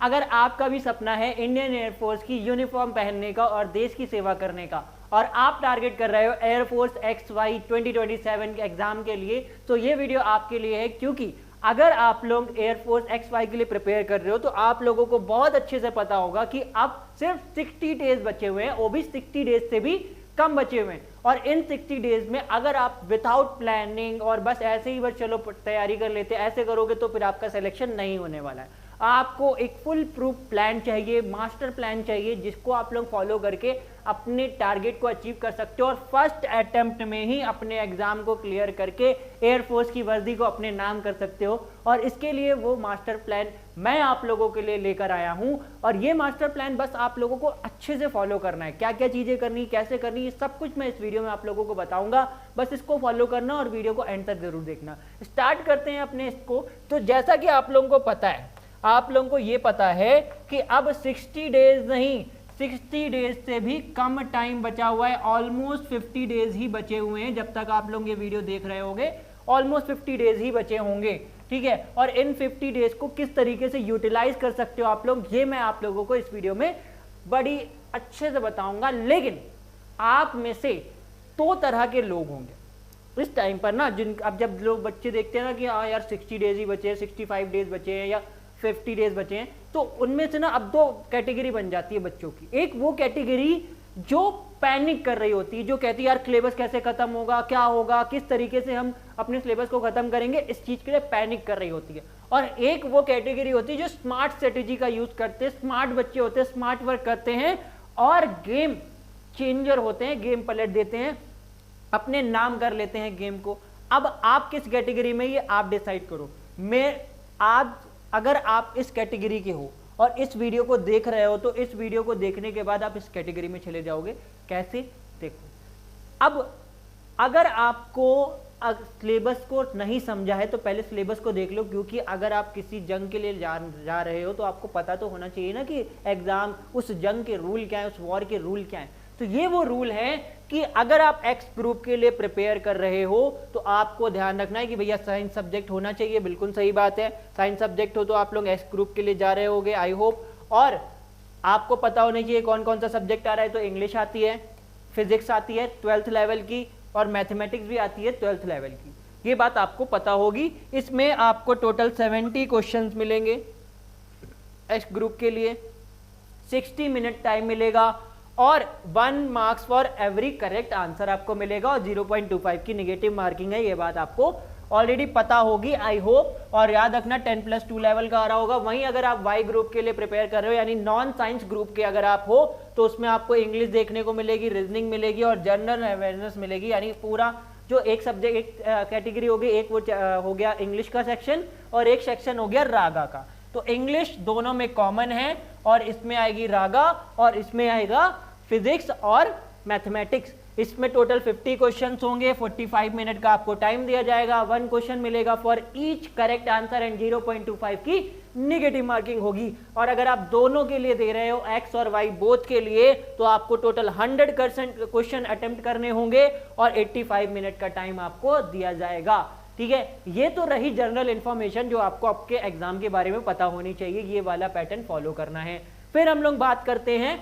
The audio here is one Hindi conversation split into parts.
अगर आपका भी सपना है इंडियन एयरफोर्स की यूनिफॉर्म पहनने का और देश की सेवा करने का, और आप टारगेट कर रहे हो एयरफोर्स XY 2027 के एग्जाम के लिए, तो ये वीडियो आपके लिए है। क्योंकि अगर आप लोग एयरफोर्स XY के लिए प्रिपेयर कर रहे हो तो आप लोगों को बहुत अच्छे से पता होगा कि अब सिर्फ 60 डेज बचे हुए हैं, वो भी 60 डेज से भी कम बचे हुए हैं। और इन 60 डेज में अगर आप विदाउट प्लानिंग और बस ऐसे ही बस चलो तैयारी कर लेते ऐसे करोगे तो फिर आपका सिलेक्शन नहीं होने वाला है। आपको एक फुल प्रूफ प्लान चाहिए, मास्टर प्लान चाहिए, जिसको आप लोग फॉलो करके अपने टारगेट को अचीव कर सकते हो और फर्स्ट अटेम्प्ट में ही अपने एग्जाम को क्लियर करके एयरफोर्स की वर्दी को अपने नाम कर सकते हो। और इसके लिए वो मास्टर प्लान मैं आप लोगों के लिए लेकर आया हूं। और ये मास्टर प्लान बस आप लोगों को अच्छे से फॉलो करना है, क्या क्या चीजें करनी, कैसे करनी, ये सब कुछ मैं इस वीडियो में आप लोगों को बताऊंगा। बस इसको फॉलो करना और वीडियो को एंड तक जरूर देखना। स्टार्ट करते हैं अपने इसको। तो जैसा कि आप लोगों को पता है, आप लोगों को ये पता है कि अब 60 डेज नहीं, 60 डेज से भी कम टाइम बचा हुआ है। ऑलमोस्ट 50 डेज ही बचे हुए हैं। जब तक आप लोग ये वीडियो देख रहे होंगे ऑलमोस्ट 50 डेज ही बचे होंगे, ठीक है। और इन 50 डेज को किस तरीके से यूटिलाइज कर सकते हो आप लोग, ये मैं आप लोगों को इस वीडियो में बड़ी अच्छे से बताऊंगा। लेकिन आप में से 2 तरह के लोग होंगे इस टाइम पर ना, जिन अब जब लोग बच्चे देखते हैं ना कि हाँ यार 60 डेज ही बचे हैं, 65 डेज बचे हैं या 50 डेज बचे हैं, तो उनमें से ना अब 2 कैटेगरी बन जाती है बच्चों की। एक वो कैटेगरी जो पैनिक कर रही होती है, जो कहती है यार सिलेबस कैसे खत्म होगा, क्या होगा, किस तरीके से हम अपने सिलेबस को खत्म करेंगे, इस चीज के लिए पैनिक कर रही होती है। और एक वो कैटेगरी होती है जो स्मार्ट स्ट्रेटेजी का यूज करते हैं, स्मार्ट बच्चे होते हैं, स्मार्ट वर्क करते हैं और गेम चेंजर होते हैं, गेम पलट देते हैं, अपने नाम कर लेते हैं गेम को। अब आप किस कैटेगरी में, ये आप डिसाइड करो। अगर आप इस कैटेगरी के हो और इस वीडियो को देख रहे हो, तो इस वीडियो को देखने के बाद आप इस कैटेगरी में चले जाओगे। कैसे, देखो। अब अगर आपको सिलेबस को नहीं समझा है तो पहले सिलेबस को देख लो, क्योंकि अगर आप किसी जंग के लिए जा रहे हो तो आपको पता तो होना चाहिए ना कि एग्जाम, उस जंग के रूल क्या है, उस वॉर के रूल क्या है। तो ये वो रूल है कि अगर आप एक्स ग्रुप के लिए प्रिपेयर कर रहे हो तो आपको ध्यान रखना है कि भैया साइंस सब्जेक्ट होना चाहिए। बिल्कुल सही बात है, साइंस सब्जेक्ट हो तो आप लोग एक्स ग्रुप के लिए जा रहे होगे, आई होप। और आपको पता होना चाहिए कौन कौन सा सब्जेक्ट आ रहा है। तो इंग्लिश आती है, फिजिक्स आती है 12th लेवल की, और मैथमेटिक्स भी आती है 12th लेवल की। ये बात आपको पता होगी। इसमें आपको टोटल 70 क्वेश्चन मिलेंगे एक्स ग्रुप के लिए, 60 मिनट टाइम मिलेगा और 1 marks for every correct answer आपको मिलेगा और 0.25 की नेगेटिव मार्किंग है। ये बात आपको ऑलरेडी पता होगी, आई होप। और याद रखना 10+2 लेवल का आ रहा होगा। वहीं अगर आप वाई ग्रुप के लिए प्रिपेयर कर रहे हो, यानी नॉन साइंस ग्रुप के अगर आप हो, तो उसमें आपको इंग्लिश देखने को मिलेगी, रीजनिंग मिलेगी और जनरल अवेयरनेस मिलेगी। यानी पूरा जो एक सब्जेक्ट, एक कैटेगरी होगी, एक वो हो गया इंग्लिश का सेक्शन और एक सेक्शन हो गया रागा का। तो इंग्लिश दोनों में कॉमन है और इसमें आएगी रागा और इसमें आएगा फिजिक्स और मैथमेटिक्स। इसमें टोटल 50 क्वेश्चंस होंगे, 45 मिनट का आपको टाइम दिया जाएगा, 1 क्वेश्चन मिलेगा for each correct answer and 0.25 की नेगेटिव मार्किंग होगी। और अगर आप दोनों के लिए दे रहे हो, एक्स और वाई बोथ के लिए, तो आपको टोटल 100% क्वेश्चन अटेम्प्ट करने होंगे और 85 मिनट का टाइम आपको दिया जाएगा, ठीक है। ये तो रही जनरल इंफॉर्मेशन जो आपको आपके एग्जाम के बारे में पता होनी चाहिए। ये वाला पैटर्न फॉलो करना है। फिर हम लोग बात करते हैं,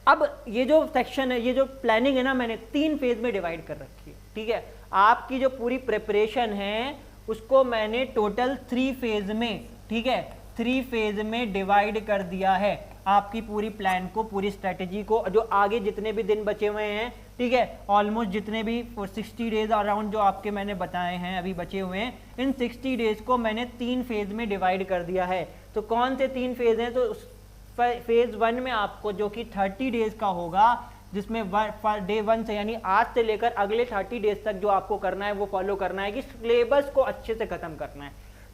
अब ये जो सेक्शन है, ये जो प्लानिंग है ना, मैंने 3 फेज में डिवाइड कर रखी है, ठीक है। आपकी जो पूरी प्रिपरेशन है उसको मैंने टोटल 3 फेज में, ठीक है, 3 फेज में डिवाइड कर दिया है। आपकी पूरी प्लान को, पूरी स्ट्रेटेजी को, जो आगे जितने भी दिन बचे हुए हैं, ठीक है, ऑलमोस्ट जितने भी 60 डेज अराउंड जो आपके मैंने बताए हैं अभी बचे हुए हैं, इन 60 डेज को मैंने 3 फेज में डिवाइड कर दिया है। तो कौन से 3 फेज हैं? तो फेज 1 में आपको, जो कि 30 डेज का होगा, जिसमें डे 1 से यानी आज से लेकर अगले 30 डेज तक जो आपको करना है वो फॉलो करना है कि सिलेबस को अच्छे से खत्म करना है।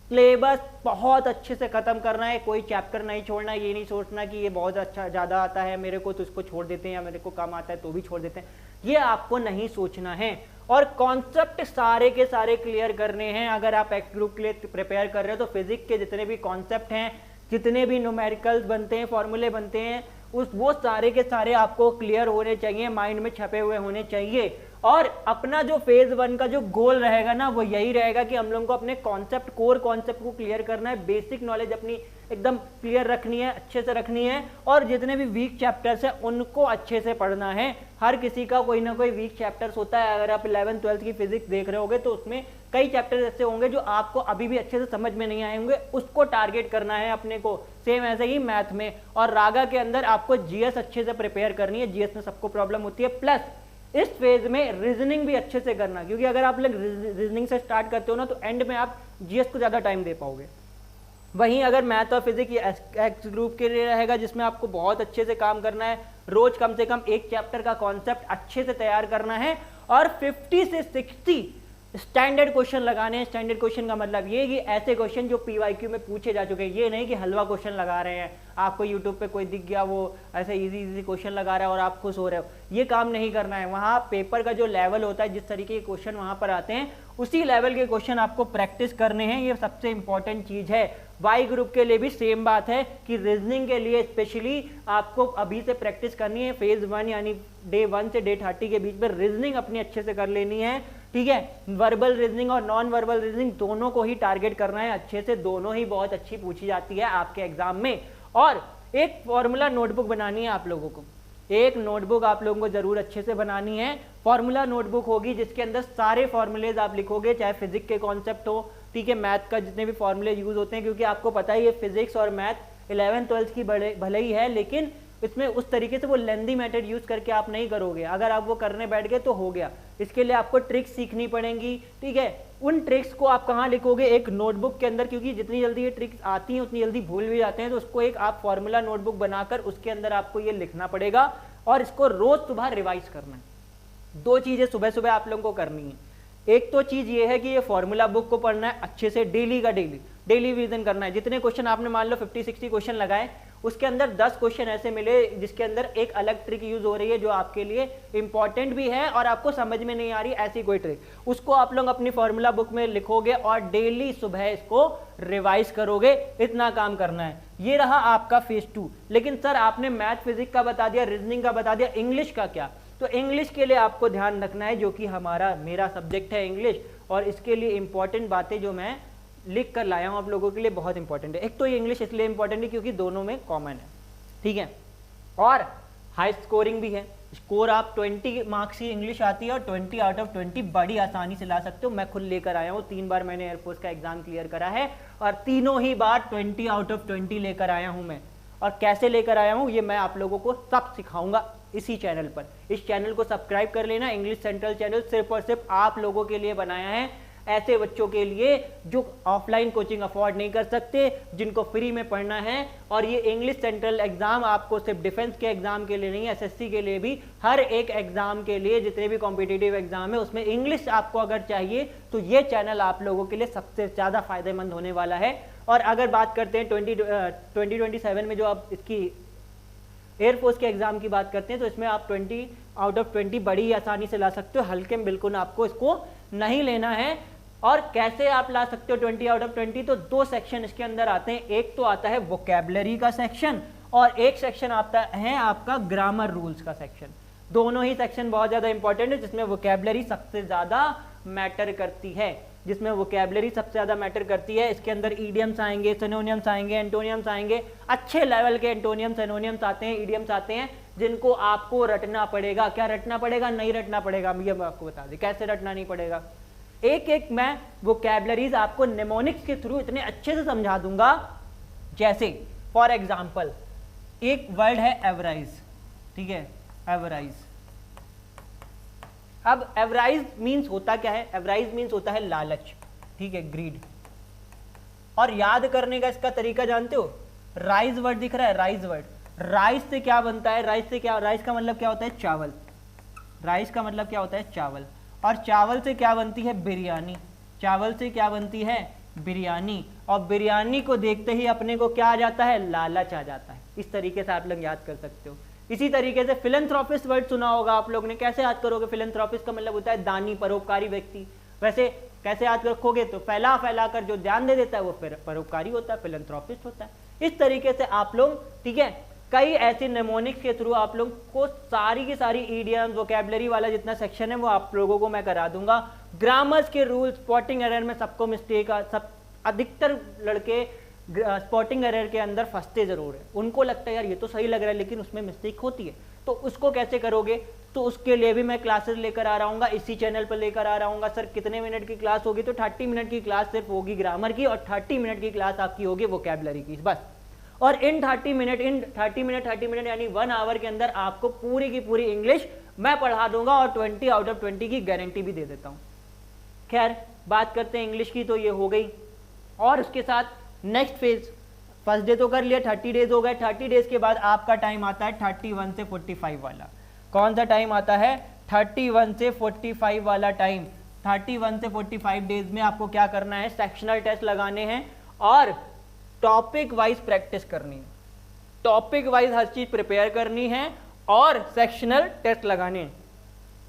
सिलेबस बहुत अच्छे से खत्म करना है, कोई चैप्टर नहीं छोड़ना। ये नहीं सोचना कि ये बहुत अच्छा ज़्यादा आता है मेरे को तो इसको छोड़ देते हैं, या मेरे को कम आता है तो भी छोड़ देते हैं, ये आपको नहीं सोचना है। और कॉन्सेप्ट सारे के सारे क्लियर करने हैं। अगर आप एक्स ग्रुप के लिए प्रिपेयर कर रहे हो तो फिजिक्स के जितने भी कॉन्सेप्ट हैं, जितने भी न्यूमेरिकल्स बनते हैं, फॉर्मूले बनते हैं, वो सारे के सारे आपको क्लियर होने चाहिए, माइंड में छपे हुए होने चाहिए। और अपना जो फेज 1 का जो गोल रहेगा ना वो यही रहेगा कि हम लोगों को अपने कॉन्सेप्ट, कोर कॉन्सेप्ट को क्लियर करना है, बेसिक नॉलेज अपनी एकदम क्लियर रखनी है, अच्छे से रखनी है, और जितने भी वीक चैप्टर्स हैं उनको अच्छे से पढ़ना है। हर किसी का कोई ना कोई वीक चैप्टर्स होता है। अगर आप 11th 12th की फिजिक्स देख रहे होगे तो उसमें कई चैप्टर्स ऐसे होंगे जो आपको अभी भी अच्छे से समझ में नहीं आए होंगे, उसको टारगेट करना है अपने को। सेम ऐसे ही मैथ में और रागा के अंदर आपको जीएस अच्छे से प्रिपेयर करनी है। जीएस में सबको प्रॉब्लम होती है, प्लस इस फेज में रीजनिंग भी अच्छे से करना, क्योंकि अगर आप लोग रीजनिंग से स्टार्ट करते हो ना तो एंड में आप जीएस को ज़्यादा टाइम दे पाओगे। वहीं अगर मैथ और फिजिक्स एक्स ग्रुप के लिए रहेगा जिसमें आपको बहुत अच्छे से काम करना है, रोज कम से कम एक चैप्टर का कॉन्सेप्ट अच्छे से तैयार करना है और 50 से 60 स्टैंडर्ड क्वेश्चन लगाने हैं। स्टैंडर्ड क्वेश्चन का मतलब ये कि ऐसे क्वेश्चन जो पीवाईक्यू में पूछे जा चुके हैं, ये नहीं कि हलवा क्वेश्चन लगा रहे हैं, आपको यूट्यूब पे कोई दिख गया वो ऐसे इजी क्वेश्चन लगा रहा है और आप खुश हो रहे हो, ये काम नहीं करना है। वहाँ पेपर का जो लेवल होता है, जिस तरीके के क्वेश्चन वहाँ पर आते हैं उसी लेवल के क्वेश्चन आपको प्रैक्टिस करने हैं, ये सबसे इंपॉर्टेंट चीज है। वाई ग्रुप के लिए भी सेम बात है कि रीजनिंग के लिए स्पेशली आपको अभी से प्रैक्टिस करनी है। फेज 1 यानी डे 1 से डे 30 के बीच में रीजनिंग अपनी अच्छे से कर लेनी है, ठीक है। वर्बल रीजनिंग और नॉन वर्बल रीजनिंग दोनों को ही टारगेट करना है अच्छे से, दोनों ही बहुत अच्छी पूछी जाती है आपके एग्जाम में। और एक फॉर्मूला नोटबुक बनानी है आप लोगों को, एक नोटबुक आप लोगों को जरूर अच्छे से बनानी है। फॉर्मूला नोटबुक होगी जिसके अंदर सारे फॉर्मूलेज आप लिखोगे, चाहे फिजिक्स के कॉन्सेप्ट हो, ठीक है, मैथ का जितने भी फॉर्मूले यूज होते हैं, क्योंकि आपको पता है ये फिजिक्स और मैथ 11th 12th की भले ही है, लेकिन इसमें उस तरीके से वो लेंदी मेथड यूज करके आप नहीं करोगे। अगर आप वो करने बैठ गए तो हो गया। इसके लिए आपको ट्रिक्स सीखनी पड़ेंगी, ठीक है। उन ट्रिक्स को आप कहाँ लिखोगे? एक नोटबुक के अंदर, क्योंकि जितनी जल्दी ये ट्रिक्स आती हैं उतनी जल्दी भूल भी जाते हैं, तो उसको एक आप फॉर्मूला नोटबुक बनाकर उसके अंदर आपको ये लिखना पड़ेगा और इसको रोज सुबह रिवाइज करना है। 2 चीजें सुबह सुबह आप लोगों को करनी है। एक तो चीज ये है कि ये फॉर्मूला बुक को पढ़ना है अच्छे से, डेली का डेली रिवीजन करना है। जितने क्वेश्चन आपने मान लो 50-60 क्वेश्चन लगाए, उसके अंदर 10 क्वेश्चन ऐसे मिले जिसके अंदर एक अलग ट्रिक यूज हो रही है जो आपके लिए इंपॉर्टेंट भी है और आपको समझ में नहीं आ रही ऐसी कोई ट्रिक, उसको आप लोग अपनी फॉर्मूला बुक में लिखोगे और डेली सुबह इसको रिवाइज करोगे। इतना काम करना है। ये रहा आपका फेज 2। लेकिन सर आपने मैथ फिजिक्स का बता दिया, रीजनिंग का बता दिया, इंग्लिश का क्या? तो इंग्लिश के लिए आपको ध्यान रखना है, जो कि मेरा सब्जेक्ट है इंग्लिश, और इसके लिए इंपॉर्टेंट बातें जो मैं लिख कर लाया हूं आप लोगों के लिए बहुत इंपॉर्टेंट है। एक तो ये इंग्लिश इसलिए इंपॉर्टेंट है क्योंकि दोनों में कॉमन है, ठीक है, और हाई स्कोरिंग भी है। स्कोर आप 20 मार्क्स की इंग्लिश आती है और 20 आउट ऑफ 20 बड़ी आसानी से ला सकते हो। मैं खुद लेकर आया हूँ, 3 बार मैंने एयरफोर्स का एग्जाम क्लियर करा है और तीनों ही बार 20 आउट ऑफ 20 लेकर आया हूँ मैं। और कैसे लेकर आया हूँ ये मैं आप लोगों को सब सिखाऊंगा इसी चैनल पर। इस चैनल को सब्सक्राइब कर लेना। इंग्लिश सेंट्रल चैनल सिर्फ और सिर्फ आप लोगों के लिए बनाया है, ऐसे बच्चों के लिए जो ऑफलाइन कोचिंग अफोर्ड नहीं कर सकते, जिनको फ्री में पढ़ना है। और ये इंग्लिश सेंट्रल एग्जाम आपको सिर्फ डिफेंस के एग्जाम के लिए नहीं, एसएससी के लिए भी, हर एक एग्जाम के लिए, जितने भी कॉम्पिटिटिव एग्जाम है उसमें इंग्लिश आपको अगर चाहिए तो ये चैनल आप लोगों के लिए सबसे ज्यादा फायदेमंद होने वाला है। और अगर बात करते हैं 2027 में जो आप इसकी एयरफोर्स के एग्जाम की बात करते हैं, तो इसमें आप 20 आउट ऑफ 20 बड़ी आसानी से ला सकते हो। हल्के में बिल्कुल आपको इसको नहीं लेना है। और कैसे आप ला सकते हो 20 आउट ऑफ 20? तो 2 सेक्शन इसके अंदर आते हैं। एक तो आता है वोकैबुलरी का सेक्शन और एक सेक्शन आता है आपका ग्रामर रूल्स का सेक्शन। दोनों ही सेक्शन बहुत ज्यादा इंपॉर्टेंट है, जिसमें वोकैबुलरी सबसे ज्यादा मैटर करती है, इसके अंदर इडियम्स आएंगे, सिनोनियम्स आएंगे, एंटोनियम्स आएंगे। अच्छे लेवल के एंटोनियम्स एनोनियम्स आते हैं, इडियम्स आते हैं, जिनको आपको रटना पड़ेगा। क्या रटना पड़ेगा? नहीं रटना पड़ेगा, ये आपको बता दें कैसे रटना नहीं पड़ेगा। एक एक मैं वोकैबुलरीज आपको निमोनिक्स के थ्रू इतने अच्छे से समझा दूंगा। जैसे फॉर एग्जाम्पल एक वर्ड है एवराइज, ठीक है, एवराइज। अब एवराइज मीन्स होता क्या है? एवराइज मीन्स होता है लालच, ठीक है, ग्रीड। और याद करने का इसका तरीका जानते हो? राइज वर्ड दिख रहा है, राइज वर्ड। राइस से क्या बनता है? राइस का मतलब क्या होता है? चावल। राइस का मतलब क्या होता है? चावल। और चावल से क्या बनती है? बिरयानी। चावल से क्या बनती है? बिरयानी। और बिरयानी को देखते ही अपने को क्या आ जाता है? लालच आ जाता है। इस तरीके से आप लोग याद कर सकते हो। इसी तरीके से फिलैंथ्रोपिस्ट वर्ड सुना होगा आप लोग ने, कैसे याद करोगे? फिलैंथ्रोपिस्ट का मतलब होता है दानी, परोपकारी व्यक्ति। वैसे कैसे याद रखोगे? तो फैला फैला कर जो ध्यान दे देता है वो फिर परोपकारी होता है, फिलैंथ्रोपिस्ट होता है। इस तरीके से आप लोग, ठीक है, कई ऐसे निमोनिक्स के थ्रू आप लोग को सारी की सारी इडियम्स वोकैबुलरी वाला जितना सेक्शन है वो आप लोगों को मैं करा दूंगा। ग्रामर्स के रूल, स्पॉटिंग एरर में सबको मिस्टेक, सब अधिकतर लड़के स्पॉटिंग एरर के अंदर फंसते जरूर है। उनको लगता है यार ये तो सही लग रहा है लेकिन उसमें मिस्टेक होती है, तो उसको कैसे करोगे? तो उसके लिए भी मैं क्लासेस लेकर आ रहा हूँ, इसी चैनल पर लेकर आ रहा हूँ। सर कितने मिनट की क्लास होगी? तो 30 मिनट की क्लास सिर्फ होगी ग्रामर की और 30 मिनट की क्लास आपकी होगी वोकैबुलरी की, बस। और इन 30 मिनट यानी 1 आवर के अंदर आपको पूरी की पूरी इंग्लिश मैं पढ़ा दूंगा और 20 आउट ऑफ 20 की गारंटी भी दे देता हूँ। खैर बात करते हैं इंग्लिश की, तो ये हो गई। और उसके साथ नेक्स्ट फेज, फर्स्ट डे तो कर लिया, 30 डेज हो गए। 30 डेज के बाद आपका टाइम आता है 31 से 45 वाला। कौन सा टाइम आता है? 31 से 45 वाला टाइम। 31 से 45 डेज में आपको क्या करना है? सेक्शनल टेस्ट लगाने हैं और टॉपिक वाइज प्रैक्टिस करनी है। टॉपिक वाइज हर चीज प्रिपेयर करनी है और सेक्शनल टेस्ट लगाने हैं।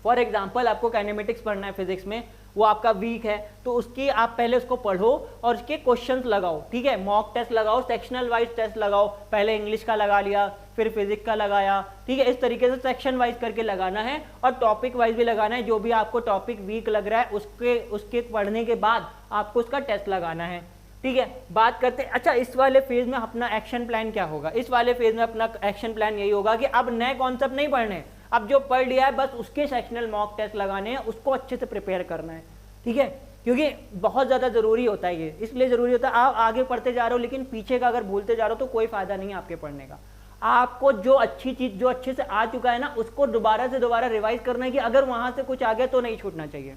फॉर एग्जाम्पल आपको काइनेमेटिक्स पढ़ना है फिजिक्स में, वो आपका वीक है, तो उसकी आप पहले उसको पढ़ो और उसके क्वेश्चंस लगाओ, ठीक है? मॉक टेस्ट लगाओ, सेक्शनल वाइज टेस्ट लगाओ। पहले इंग्लिश का लगा लिया, फिर फिजिक्स का लगाया, ठीक है? इस तरीके से सेक्शन वाइज करके लगाना है और टॉपिक वाइज भी लगाना है। जो भी आपको टॉपिक वीक लग रहा है उसके पढ़ने के बाद आपको उसका टेस्ट लगाना है, ठीक है? बात करते हैं, अच्छा इस वाले फेज में अपना एक्शन प्लान क्या होगा? इस वाले फेज में अपना एक्शन प्लान यही होगा कि अब नए कॉन्सेप्ट नहीं पढ़ने, अब जो पढ़ लिया है बस उसके सेक्शनल मॉक टेस्ट लगाने हैं, उसको अच्छे से प्रिपेयर करना है, ठीक है? क्योंकि बहुत ज़्यादा ज़रूरी होता है ये, इसलिए ज़रूरी होता है। आप आगे पढ़ते जा रहे हो लेकिन पीछे का अगर भूलते जा रहे हो तो कोई फायदा नहीं है आपके पढ़ने का। आपको जो अच्छी चीज़ जो अच्छे से आ चुका है ना, उसको दोबारा से दोबारा रिवाइज करना है कि अगर वहाँ से कुछ आ गया तो नहीं छूटना चाहिए।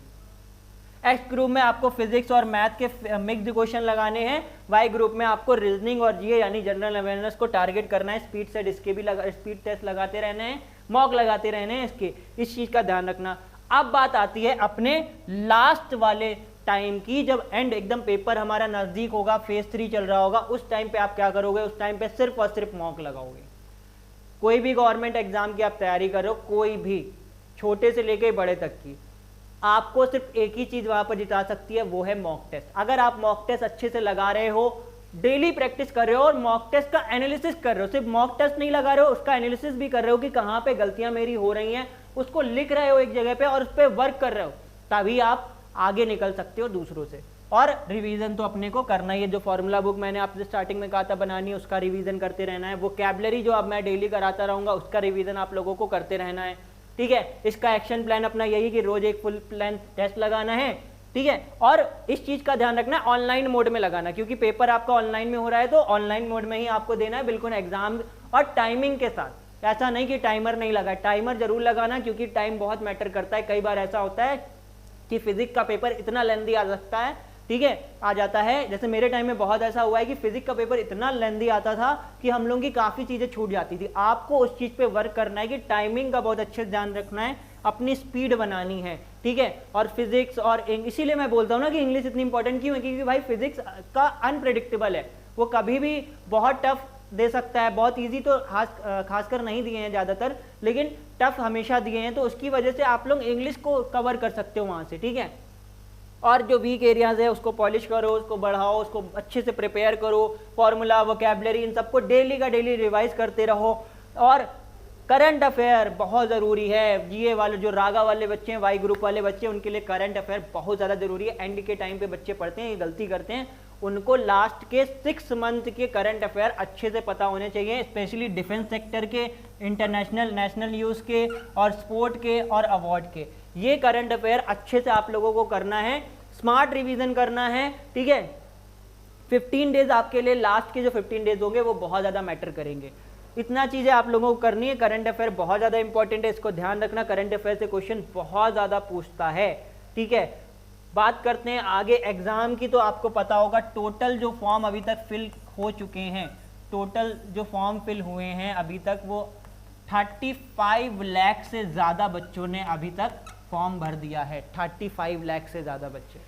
एक्स ग्रुप में आपको फिजिक्स और मैथ के मिक्स्ड क्वेश्चन लगाने हैं। वाई ग्रुप में आपको रीजनिंग और जीए यानी जनरल अवेयरनेस को टारगेट करना है। स्पीड सेट इसके भी स्पीड टेस्ट लगाते रहने हैं, मॉक लगाते रहने हैं इसके, इस चीज़ का ध्यान रखना। अब बात आती है अपने लास्ट वाले टाइम की, जब एंड एकदम पेपर हमारा नज़दीक होगा, फेज 3 चल रहा होगा, उस टाइम पे आप क्या करोगे? उस टाइम पे सिर्फ और सिर्फ मॉक लगाओगे। कोई भी गवर्नमेंट एग्जाम की आप तैयारी करो, कोई भी, छोटे से लेके बड़े तक की, आपको सिर्फ एक ही चीज वहां पर जिता सकती है, वो है मॉक टेस्ट। अगर आप मॉक टेस्ट अच्छे से लगा रहे हो, डेली प्रैक्टिस कर रहे हो और मॉक टेस्ट का एनालिसिस कर रहे हो, सिर्फ मॉक टेस्ट नहीं लगा रहे हो, उसका एनालिसिस भी कर रहे हो कि कहाँ पे गलतियां मेरी हो रही हैं, उसको लिख रहे हो एक जगह पे और उस पर वर्क कर रहे हो, तभी आप आगे निकल सकते हो दूसरों से। और रिवीजन तो अपने को करना ही है। जो फॉर्मूला बुक मैंने आपसे स्टार्टिंग में कहा था बनानी है, उसका रिवीजन करते रहना है। वोकैबुलरी जो अब मैं डेली कराता रहूंगा, उसका रिवीजन आप लोगों को करते रहना है, ठीक है? इसका एक्शन प्लान अपना यही कि रोज एक फुल प्लान टेस्ट लगाना है, ठीक है? और इस चीज का ध्यान रखना ऑनलाइन मोड में लगाना, क्योंकि पेपर आपका ऑनलाइन में हो रहा है, तो ऑनलाइन मोड में ही आपको देना है, बिल्कुल एग्जाम और टाइमिंग के साथ। ऐसा नहीं कि टाइमर नहीं लगा, टाइमर जरूर लगाना, क्योंकि टाइम बहुत मैटर करता है। कई बार ऐसा होता है कि फिजिक्स का पेपर इतना लेंदी आ सकता है, ठीक है, आ जाता है। जैसे मेरे टाइम में बहुत ऐसा हुआ है कि फिजिक्स का पेपर इतना लेंदी आता था कि हम लोगों की काफ़ी चीज़ें छूट जाती थी। आपको उस चीज़ पे वर्क करना है कि टाइमिंग का बहुत अच्छे से ध्यान रखना है, अपनी स्पीड बनानी है, ठीक है? और फिजिक्स और इसीलिए मैं बोलता हूँ ना कि इंग्लिश इतनी इंपॉर्टेंट क्यों है, क्योंकि भाई फिजिक्स का अनप्रेडिक्टेबल है, वो कभी भी बहुत टफ दे सकता है। बहुत ईजी तो खासकर नहीं दिए हैं ज़्यादातर, लेकिन टफ हमेशा दिए हैं, तो उसकी वजह से आप लोग इंग्लिश को कवर कर सकते हो वहाँ से, ठीक है? और जो वीक एरियाज है उसको पॉलिश करो, उसको बढ़ाओ, उसको अच्छे से प्रिपेयर करो। फॉर्मूला, वोकैबुलरी, इन सबको डेली का डेली रिवाइज करते रहो। और करंट अफेयर बहुत ज़रूरी है। जीए वाले जो रागा वाले बच्चे हैं, वाई ग्रुप वाले बच्चे, उनके लिए करंट अफेयर बहुत ज़्यादा ज़रूरी है। एंड के टाइम पे बच्चे पढ़ते हैं, ये गलती करते हैं, उनको लास्ट के 6 मंथ के करंट अफेयर अच्छे से पता होने चाहिए, स्पेशली डिफेंस सेक्टर के, इंटरनेशनल, नेशनल यूज़ के और स्पोर्ट के और अवार्ड के। ये करंट अफेयर अच्छे से आप लोगों को करना है, स्मार्ट रिवीजन करना है, ठीक है? 15 डेज आपके लिए, लास्ट के जो 15 डेज होंगे वो बहुत ज़्यादा मैटर करेंगे। इतना चीज़ें आप लोगों को करनी है। करंट अफेयर बहुत ज़्यादा इंपॉर्टेंट है, इसको ध्यान रखना। करंट अफेयर से क्वेश्चन बहुत ज़्यादा पूछता है, ठीक है? बात करते हैं आगे एग्जाम की। तो आपको पता होगा टोटल जो फॉर्म अभी तक फिल हो चुके हैं, टोटल जो फॉर्म फिल हुए हैं अभी तक, वो 35 लाख से ज़्यादा बच्चों ने अभी तक फॉर्म भर दिया है। 35 लाख से ज़्यादा बच्चे,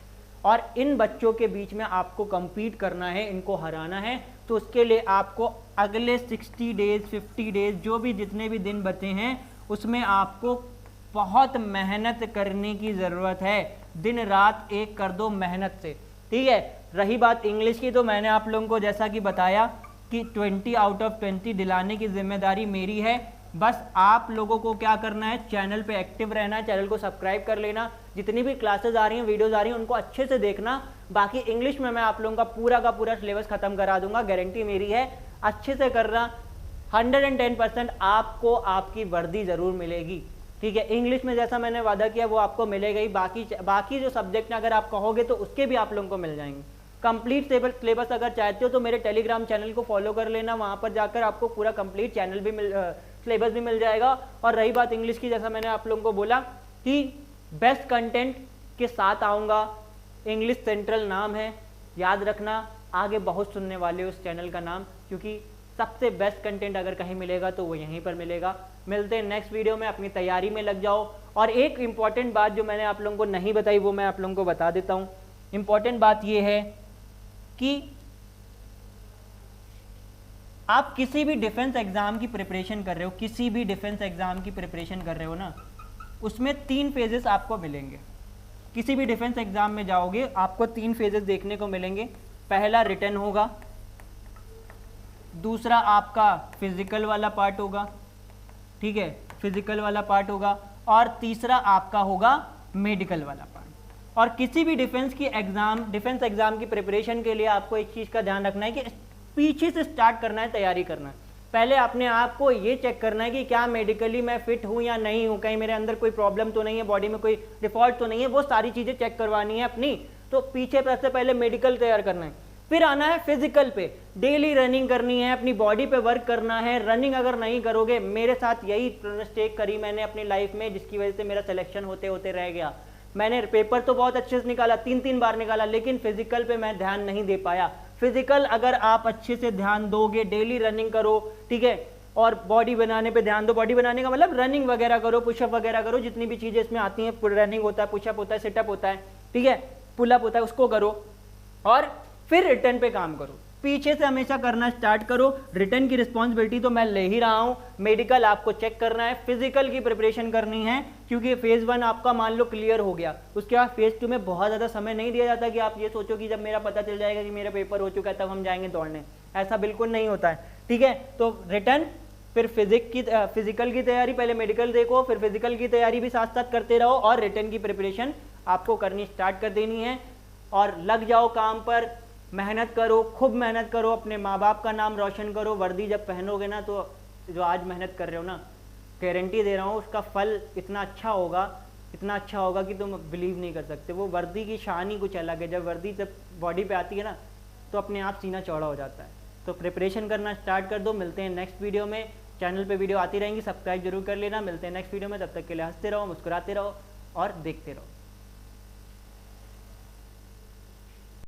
और इन बच्चों के बीच में आपको compete करना है, इनको हराना है। तो उसके लिए आपको अगले 60 डेज, 50 डेज, जो भी जितने भी दिन बचे हैं, उसमें आपको बहुत मेहनत करने की ज़रूरत है। दिन रात एक कर दो मेहनत से, ठीक है? रही बात इंग्लिश की, तो मैंने आप लोगों को जैसा कि बताया कि 20 आउट ऑफ 20 दिलाने की जिम्मेदारी मेरी है। बस आप लोगों को क्या करना है, चैनल पे एक्टिव रहना है, चैनल को सब्सक्राइब कर लेना, जितनी भी क्लासेस आ रही हैं, वीडियोस आ रही हैं, उनको अच्छे से देखना। बाकी इंग्लिश में मैं आप लोगों का पूरा सिलेबस खत्म करा दूंगा, गारंटी मेरी है। अच्छे से करना, 110% आपको आपकी वर्दी जरूर मिलेगी, ठीक है। इंग्लिश में जैसा मैंने वादा किया वो आपको मिलेगा ही, बाकी जो सब्जेक्ट अगर आप कहोगे तो उसके भी आप लोगों को मिल जाएंगे। कंप्लीट सिलेबस अगर चाहते हो तो मेरे टेलीग्राम चैनल को फॉलो कर लेना, वहां पर जाकर आपको पूरा कंप्लीट चैनल भी सिलेबस भी मिल जाएगा। और रही बात इंग्लिश की, जैसा मैंने आप लोगों को बोला कि बेस्ट कंटेंट के साथ आऊँगा, इंग्लिश सेंट्रल नाम है, याद रखना। आगे बहुत सुनने वाले हो उस चैनल का नाम, क्योंकि सबसे बेस्ट कंटेंट अगर कहीं मिलेगा तो वो यहीं पर मिलेगा। मिलते हैं नेक्स्ट वीडियो में, अपनी तैयारी में लग जाओ। और एक इम्पॉर्टेंट बात जो मैंने आप लोगों को नहीं बताई वो मैं आप लोगों को बता देता हूँ। इम्पॉर्टेंट बात ये है कि आप किसी भी डिफेंस एग्जाम की प्रिपरेशन कर रहे हो, किसी भी डिफेंस एग्जाम की प्रिपरेशन कर रहे हो ना, उसमें 3 फेजेस आपको मिलेंगे। किसी भी डिफेंस एग्जाम में जाओगे आपको 3 फेजेस देखने को मिलेंगे। पहला रिटन होगा, दूसरा आपका फिजिकल वाला पार्ट होगा, ठीक है, फिजिकल वाला पार्ट होगा, और तीसरा आपका होगा मेडिकल वाला पार्ट। और किसी भी डिफेंस एग्जाम की प्रिपरेशन के लिए आपको एक चीज़ का ध्यान रखना है कि पीछे से स्टार्ट करना है, तैयारी करना है। पहले अपने आप को ये चेक करना है कि क्या मेडिकली मैं फिट हूँ या नहीं हूँ, कहीं मेरे अंदर कोई प्रॉब्लम तो नहीं है, बॉडी में कोई डिफॉल्ट तो नहीं है, वो सारी चीज़ें चेक करवानी है अपनी। तो पीछे सबसे पहले मेडिकल तैयार करना है, फिर आना है फिजिकल पे। डेली रनिंग करनी है, अपनी बॉडी पे वर्क करना है। रनिंग अगर नहीं करोगे, मेरे साथ यही मिस्टेक करी मैंने अपनी लाइफ में, जिसकी वजह से मेरा सिलेक्शन होते होते रह गया। मैंने पेपर तो बहुत अच्छे से निकाला, 3 बार निकाला, लेकिन फिजिकल पे मैं ध्यान नहीं दे पाया। फिजिकल अगर आप अच्छे से ध्यान दोगे, डेली रनिंग करो, ठीक है, और बॉडी बनाने पे ध्यान दो। बॉडी बनाने का मतलब रनिंग वगैरह करो, पुशअप वगैरह करो, जितनी भी चीजें इसमें आती हैं, रनिंग होता है, पुशअप होता है, सिटअप होता है, ठीक है, पुलअप होता है, उसको करो। और फिर रिटर्न पे काम करो, पीछे से हमेशा करना स्टार्ट करो। रिटर्न की रिस्पॉन्सिबिलिटी तो मैं ले ही रहा हूं, मेडिकल आपको चेक करना है, फिजिकल की प्रिपरेशन करनी है, क्योंकि फेज 1 आपका मान लो क्लियर हो गया, उसके बाद फेज 2 में बहुत ज़्यादा समय नहीं दिया जाता कि आप ये सोचो कि जब मेरा पता चल जाएगा कि मेरा पेपर हो चुका है तब हम जाएंगे दौड़ने, ऐसा बिल्कुल नहीं होता है, ठीक है। तो रिटर्न, फिर फिजिकल की तैयारी, पहले मेडिकल देखो, फिर फिजिकल की तैयारी भी साथ साथ करते रहो, और रिटर्न की प्रिपरेशन आपको करनी स्टार्ट कर देनी है। और लग जाओ काम पर, मेहनत करो, खूब मेहनत करो, अपने माँ बाप का नाम रोशन करो। वर्दी जब पहनोगे ना, तो जो आज मेहनत कर रहे हो ना, गारंटी दे रहा हूँ उसका फल इतना अच्छा होगा कि तुम बिलीव नहीं कर सकते। वो वर्दी की शान ही कुछ अलग है। जब वर्दी जब बॉडी पे आती है ना, तो अपने आप सीना चौड़ा हो जाता है। तो प्रिपरेशन करना स्टार्ट कर दो। मिलते हैं नेक्स्ट वीडियो में, चैनल पे वीडियो आती रहेंगी, सब्सक्राइब जरूर कर लेना। मिलते हैं नेक्स्ट वीडियो में, तब तक के लिए हंसते रहो, मुस्कुराते रहो और देखते रहो।